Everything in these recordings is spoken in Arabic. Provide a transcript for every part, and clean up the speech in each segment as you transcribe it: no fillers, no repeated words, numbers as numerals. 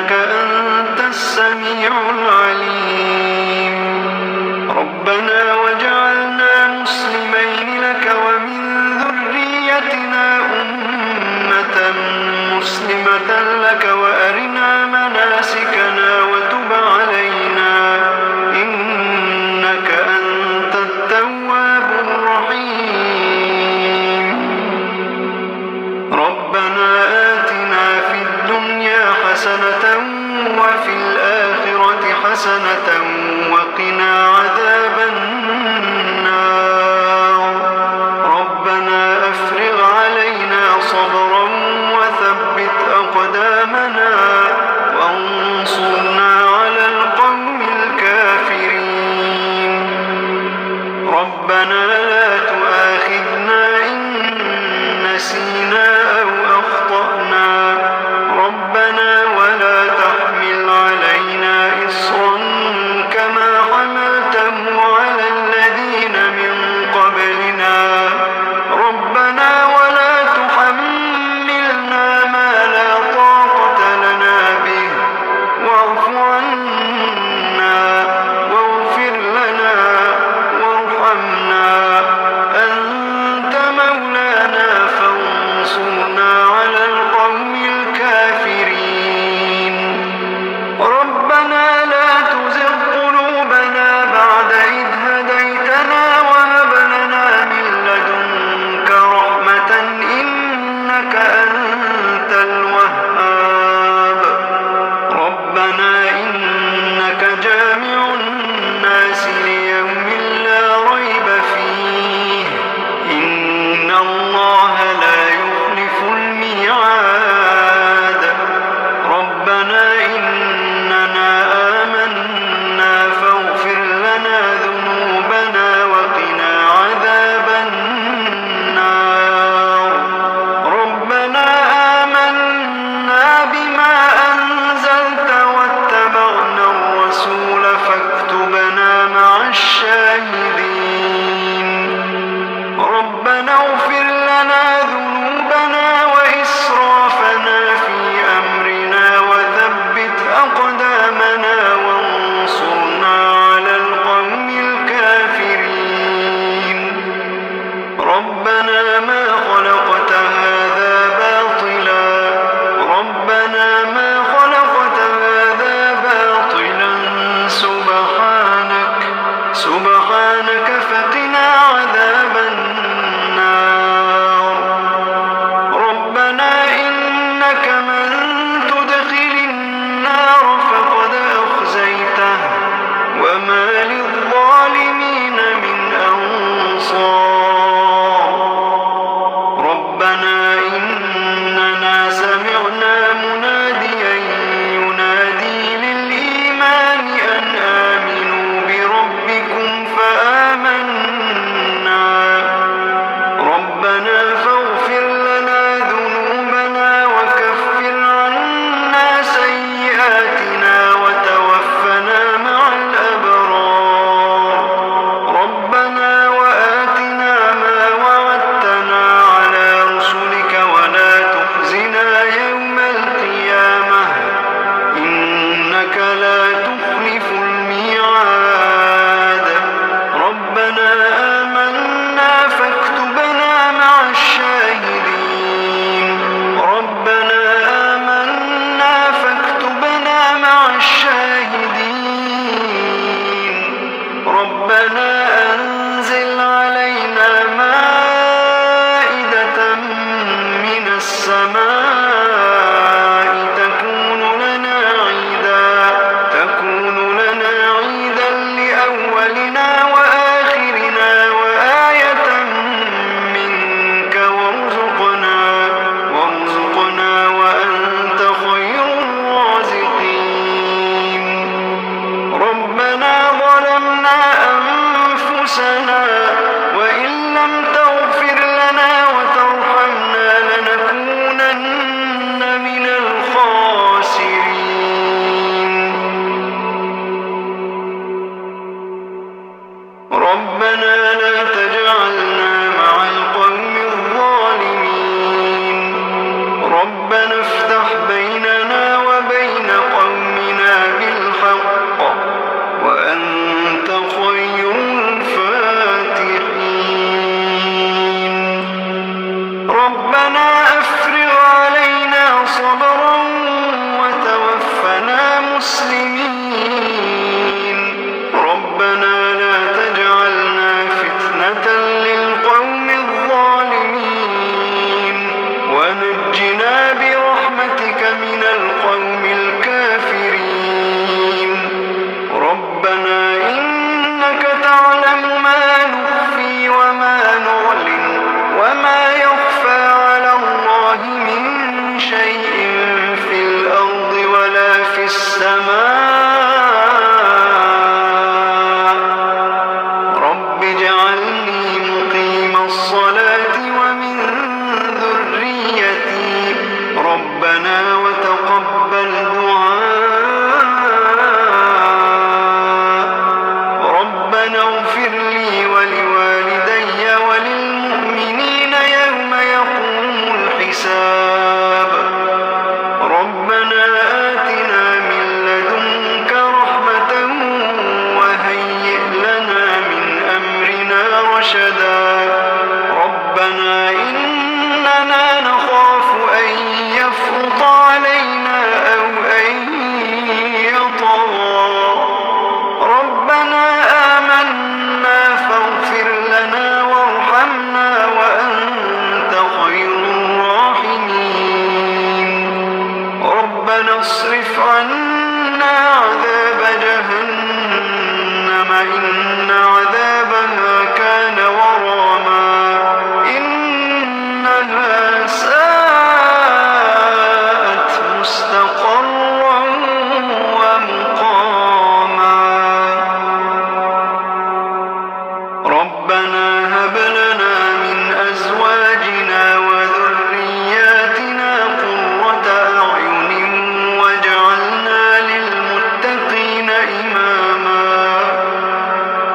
إنك أنت السميع العليم. ربنا واجعلنا مسلمين لك ومن ذريتنا أمة مسلمة لك وأرنا مناسكنا وتب علينا إنك أنت التواب الرحيم. ربنا آتنا في الدنيا حسنة وفي الآخرة حسنة وقنا عذاب النار. ربنا أفرغ علينا صبرا وثبت أقدامنا وانصرنا على القوم الكافرين. ربنا لا تؤاخذنا إن نسينا أو أخطأنا. ربنا ولا تحمل علينا إصرا كما حملته على الذين من قبلنا. ربنا ولا تحملنا ما لا طاقة لنا به واعف عنا واغفر لنا وارحمنا أنت مولانا فانصرنا على القوم الكافرين. ربنا لا تزغ قلوبنا بعد إذ هديتنا وهب لنا من لدنك رحمة إنك أنت الوهاب. ربنا إنك جامع الناس ليوم لا ريب فيه إن الله لا يخلف الميعاد. ربنا إننا آمنا فاغفر لنا ذنوبنا وقنا عذاب النار. ربنا آمنا بما أنزلت واتبعنا الرسول فاكتبنا مع الشاهدين. ربنا اغفر لنا ذنوبنا وإسرافنا في أمرنا وثبت أقدامنا وانصرنا على القوم الكافرين. ربنا ما خلقت هذا باطلا. ربنا ما خلقت هذا باطلا سبحانك فقنا عذاب النار. ربنا إنك من تدخل النار فقد أخزيته وما للظالمين من أنصار. ربنا إننا سمعنا مناديا ينادي للإيمان أن آمنوا بربكم فآمنا. ربنا فاغفر لنا ذنوبنا وكفر عنا سيئاتنا وتوفنا مع الأبرار. ربنا وآتنا ما وعدتنا على رسلك ولا تخزنا يوم القيامة إنك لا تخلف الميعاد. ربنا آمنا فاكتبنا مع الشاهدين. ربنا آمنا فاكتبنا مع الشاهدين. ربنا أنزل علينا مائدة من السماء تكون لنا عيدا لأولنا وآخرنا وآية منك وارزقنا وأنت خير الرازقين. ربنا ظلمنا أنفسنا مسلمين ربنا لا تجعلنا فتنة للقوم الظالمين ونجنا برحمتك من القوم الكافرين ربنا إنك تعلم ما نخفي وما نعلن وما يخفى على الله من شيء في الأرض ولا في السماء رب اجعلني مقيم الصلاة ومن ذريتي ربنا وتقبل دعاء ربنا اغفر لي ولوالدي وللمؤمنين يوم يقوم الحساب ربنا آتنا من لدنك رحمة وهيئ لنا من أمرنا رشدا ربنا إننا نخاف أن يفرط علينا أو أن يطغى ربنا آمنا فاغفر لنا وارحمنا وأنت خير الراحمين ربنا اصرف عنا عذاب جهنم إن عذابها كان غراما إنها ساءت مستقرا ومقاما ربنا هب لنا من أزواجنا وذرياتنا قرة أعين واجعلنا للمتقين إماما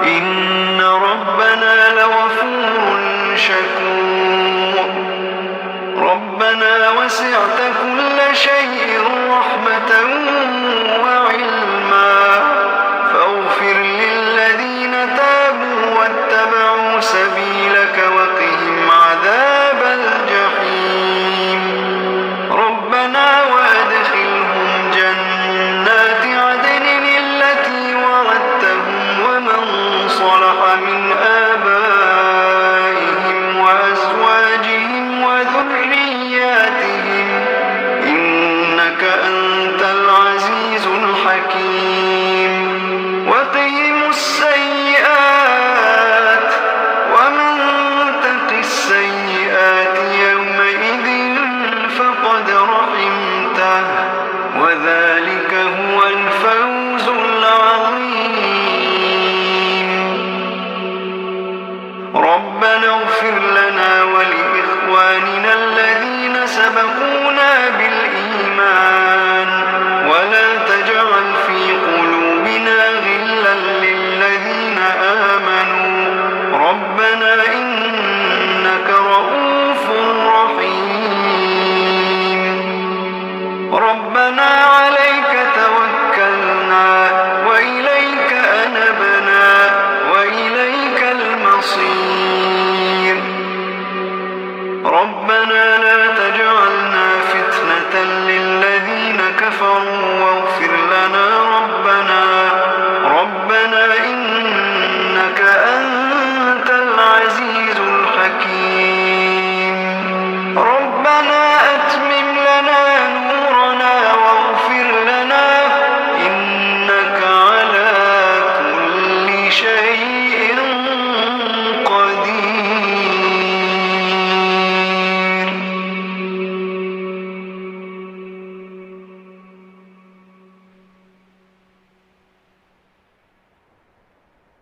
إن ربنا لغفور شكور ربنا وسعت كل شيء رحمة وعلما فاغفر للذين تابوا واتبعوا سبيلك وقهم عذاب الجحيم ربنا وأدخلهم جنات عدن التي وعدتهم ومن صلح من آبائهم وأزواجهم وذرياتهم إنك أنت العزيز الحكيم وقهم السيئات ومن تق السيئات يومئذ فقد رحمته وذلك هو الفوز العظيم ربنا اغفر لنا ولإخواننا الذين سبقونا بالإيمان ولا تجعل في قلوبنا غلا للذين آمنوا ربنا إنك رؤوف رحيم ربنا عليك توكلنا وإليك أنبنا وإليك المصير ربنا لا تجعلنا فتنة للذين كفروا واغفر لنا